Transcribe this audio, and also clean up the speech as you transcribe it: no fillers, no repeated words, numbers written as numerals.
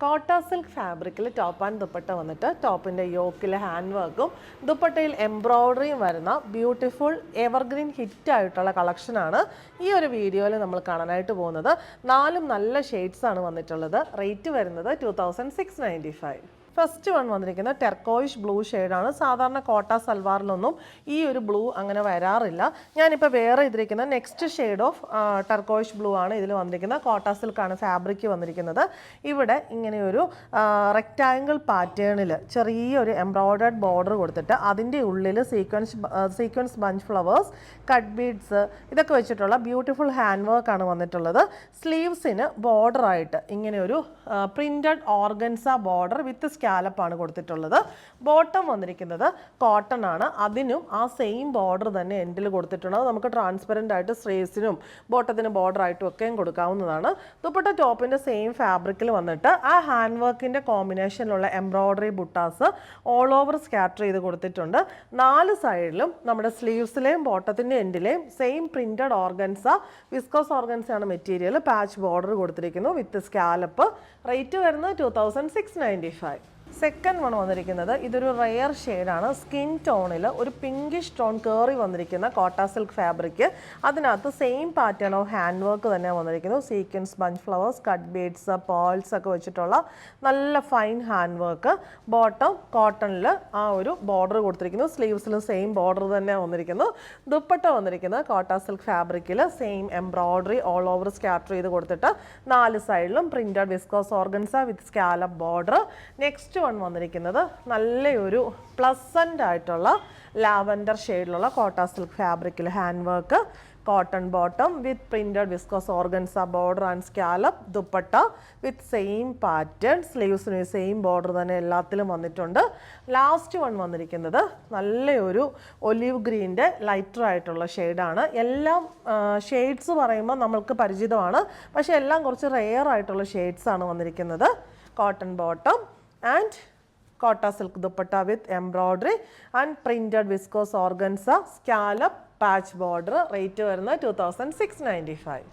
കോട്ട സിൽക്ക് ഫാബ്രിക്കിൽ top and dupatta വന്നിട്ട് ടോപ്പിൻ്റെ യോക്കിൽ ഹാൻഡ് വർക്കും ദുപ്പട്ടയിൽ എംബ്രോയ്ഡറിയും വരുന്ന ബ്യൂട്ടിഫുൾ എവർഗ്രീൻ ഹിറ്റ് ആയിട്ടുള്ള കളക്ഷനാണ് ഈ ഒരു വീഡിയോയിൽ നമ്മൾ കാണാനായിട്ട് പോകുന്നത്. 4 നല്ല ഷെയ്ഡ്സാണ് വന്നിട്ടുള്ളത്. റേറ്റ് വരുന്നത് 2695. ഫസ്റ്റ് വൺ വന്നിരിക്കുന്നത് ടെർക്കോയിഷ് ബ്ലൂ ഷെയ്ഡാണ്. സാധാരണ കോട്ട സൽവാറിലൊന്നും ഈ ഒരു ബ്ലൂ അങ്ങനെ വരാറില്ല. ഞാനിപ്പോൾ വേറെ ഇതിരിക്കുന്ന നെക്സ്റ്റ് ഷെയ്ഡ് ഓഫ് ടെർക്കോയിഷ് ബ്ലൂ ആണ് ഇതിൽ വന്നിരിക്കുന്നത്. കോട്ട സിൽക്കാണ് ഫാബ്രിക് വന്നിരിക്കുന്നത്. ഇവിടെ ഇങ്ങനെയൊരു റെക്റ്റാങ്കിൾ പാറ്റേണിൽ ചെറിയൊരു എംബ്രോയ്ഡേർഡ് ബോർഡർ കൊടുത്തിട്ട് അതിൻ്റെ ഉള്ളിൽ sequence bunch flowers, cut beads ഇതൊക്കെ വെച്ചിട്ടുള്ള ബ്യൂട്ടിഫുൾ ഹാൻഡ് വർക്കാണ് വന്നിട്ടുള്ളത്. സ്ലീവ്സിന് ബോർഡറായിട്ട് ഇങ്ങനെയൊരു പ്രിൻറ്റഡ് ഓർഗൻസ ബോർഡർ വിത്ത് സ്കാലപ്പാണ് കൊടുത്തിട്ടുള്ളത്. ബോട്ടം വന്നിരിക്കുന്നത് കോട്ടൺ ആണ്. അതിനും ആ സെയിം ബോർഡർ തന്നെ എൻഡിൽ കൊടുത്തിട്ടുള്ളത്. നമുക്ക് ട്രാൻസ്പെറൻ്റ് ആയിട്ട് സ്ട്രേസിനും ബോട്ടത്തിന് ബോർഡർ ആയിട്ടും ഒക്കെയും കൊടുക്കാവുന്നതാണ്. ദുപ്പട്ട ടോപ്പിൻ്റെ സെയിം ഫാബ്രിക്കിൽ വന്നിട്ട് ആ ഹാൻഡ് വർക്കിൻ്റെ കോമ്പിനേഷനിലുള്ള എംബ്രോയ്ഡറി ബുട്ടാസ് ഓൾ ഓവർ സ്കാറ്റർ ചെയ്ത് കൊടുത്തിട്ടുണ്ട്. 4 സൈഡിലും നമ്മുടെ സ്ലീവ്സിലെയും ബോട്ടത്തിൻ്റെ എൻഡിലെയും സെയിം പ്രിൻറ്റഡ് ഓർഗൻസ, വിസ്കോസ് ഓർഗൻസയാണ് മെറ്റീരിയൽ, പാച്ച് ബോർഡർ കൊടുത്തിരിക്കുന്നു വിത്ത് സ്കാലപ്പ്. റേറ്റ് വരുന്നത് 2695. സെക്കൻഡ് വൺ വന്നിരിക്കുന്നത് ഇതൊരു റെയർ ഷെയ്ഡാണ്. സ്കിൻ ടോണിൽ ഒരു പിങ്കിഷ് ടോൺ കയറി വന്നിരിക്കുന്ന കോട്ട സിൽക്ക് ഫാബ്രിക്. അതിനകത്ത് same pattern of hand work തന്നെ വന്നിരിക്കുന്നു. Sequence bunch flowers, cut beads, pearls ഒക്കെ വെച്ചിട്ടുള്ള നല്ല ഫൈൻ ഹാൻഡ് വർക്ക്. ബോട്ടം കോട്ടണിൽ ആ ഒരു ബോർഡർ കൊടുത്തിരിക്കുന്നു. സ്ലീവ്സിലും സെയിം ബോർഡർ തന്നെ വന്നിരിക്കുന്നു. ദുപ്പട്ട വന്നിരിക്കുന്നത് കോട്ട സിൽക്ക് ഫാബ്രിക്കിൽ same embroidery all over scatter ചെയ്ത് കൊടുത്തിട്ട് 4 സൈഡിലും printed viscose organza with scallop border. Next one വന്നിരിക്കുന്നത് നല്ലൊരു പ്ലസൻ്റ് ആയിട്ടുള്ള ലാവൻഡർ ഷെയ്ഡിലുള്ള കോട്ട സിൽക്ക് ഫാബ്രിക്കിൽ hand work, cotton bottom with printed viscose organza border and scallop. Dupatta with same pattern, സ്ലീവ്സിന് സെയിം ബോർഡർ തന്നെ എല്ലാത്തിലും വന്നിട്ടുണ്ട്. ലാസ്റ്റ് വൺ വന്നിരിക്കുന്നത് നല്ലൊരു ഒലിവ് ഗ്രീൻ്റെ ലൈറ്റർ ആയിട്ടുള്ള ഷെയ്ഡാണ്. എല്ലാം ഷെയ്ഡ്സ് പറയുമ്പോൾ നമ്മൾക്ക് പരിചിതമാണ്, പക്ഷേ എല്ലാം കുറച്ച് റെയർ ആയിട്ടുള്ള ഷെയ്ഡ്സാണ് വന്നിരിക്കുന്നത്. Cotton bottom and Kota silk dupatta with embroidery and printed viscose organza, scallop, patch border. Rate വരുന്നത് 2695.